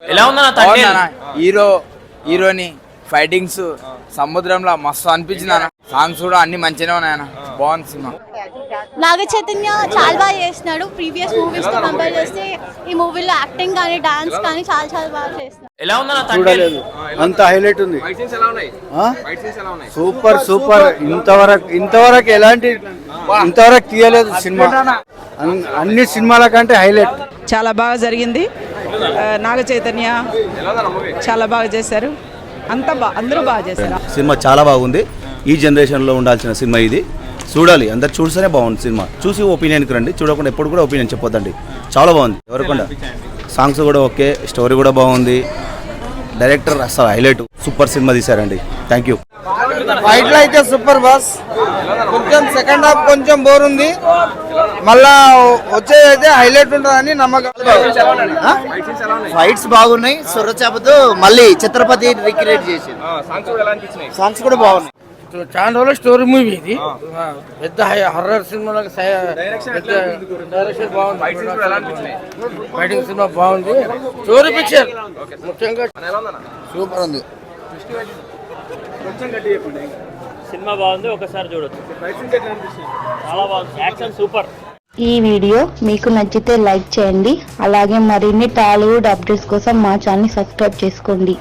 ఎలా ఉందన్న హీరోని ఫైటింగ్స్ సముద్రంలో మస్తు అనిపించింది అన్న. సాంగ్స్ కూడా అన్ని మంచిగానే ఉన్నాయన్న. బాగుంది సినిమా. నాగ చైతన్య చాలా బాగా చేస్తున్నాడు. ప్రీవియస్ మూవీస్ తో కంపేర్ చేస్తే ఈ మూవీలో యాక్టింగ్ కానీ డాన్స్ కానీ చాలా చాలా బాగా చేస్తున్నాడు. ఎలా ఉందన్న చూడలేదు, అంత హైలైట్ ఉంది. Super super. ఇంతవరకు ఎలాంటి ఇంతవరకు తీయలేదు సినిమా. అన్ని సినిమాల కంటే హైలైట్. చాలా బాగా జరిగింది. నాగ చైతన్య చాలా బాగా చేశారు. అందరూ బాగా చేశారు. సినిమా చాలా బాగుంది. ఈ జనరేషన్లో ఉండాల్సిన సినిమా ఇది. చూడాలి, అందరు చూస్తేనే బాగుంది సినిమా. చూసి ఒపీనియన్కి రండి, చూడకుండా ఎప్పుడు కూడా ఒపీనియన్ చెప్పొద్దండి. చాలా బాగుంది. ఎవరికొండ సాంగ్స్ కూడా ఓకే, స్టోరీ కూడా బాగుంది. డైరెక్టర్ అసలు హైలైట్. సూపర్ సినిమా తీశారండి. Thank you. ఫైట్లో అయితే సూపర్ బాస్. కొంచెం సెకండ్ హాఫ్ కొంచెం బోర్ ఉంది, మళ్ళా వచ్చేదైతే హైలైట్ ఉంటుందని నమ్మకం. ఫైట్స్ బాగున్నాయి. సొరచాపతో మళ్ళీ ఛత్రపతి రిక్రియేట్ చేసి సాంగ్స్ కూడా బాగున్నాయి. చాలా రోజుల స్టోరీ మూవీ ఇది. పెద్ద హర్రర్ సినిమా. డైరెక్షన్ బాగుంది. ఫైటింగ్ సినిమా బాగుంది. స్టోరీ పిక్చర్ ముఖ్యంగా సూపర్ ఉంది. సినిమా బాగుంది, ఒకసారి చూడొచ్చు. చాలా బాగుంది, యాక్షన్ సూపర్. ఈ వీడియో మీకు నచ్చితే లైక్ చేయండి. అలాగే మరిన్ని టాలీవుడ్ అప్డేట్స్ కోసం మా ఛానల్ సబ్స్క్రైబ్ చేసుకోండి.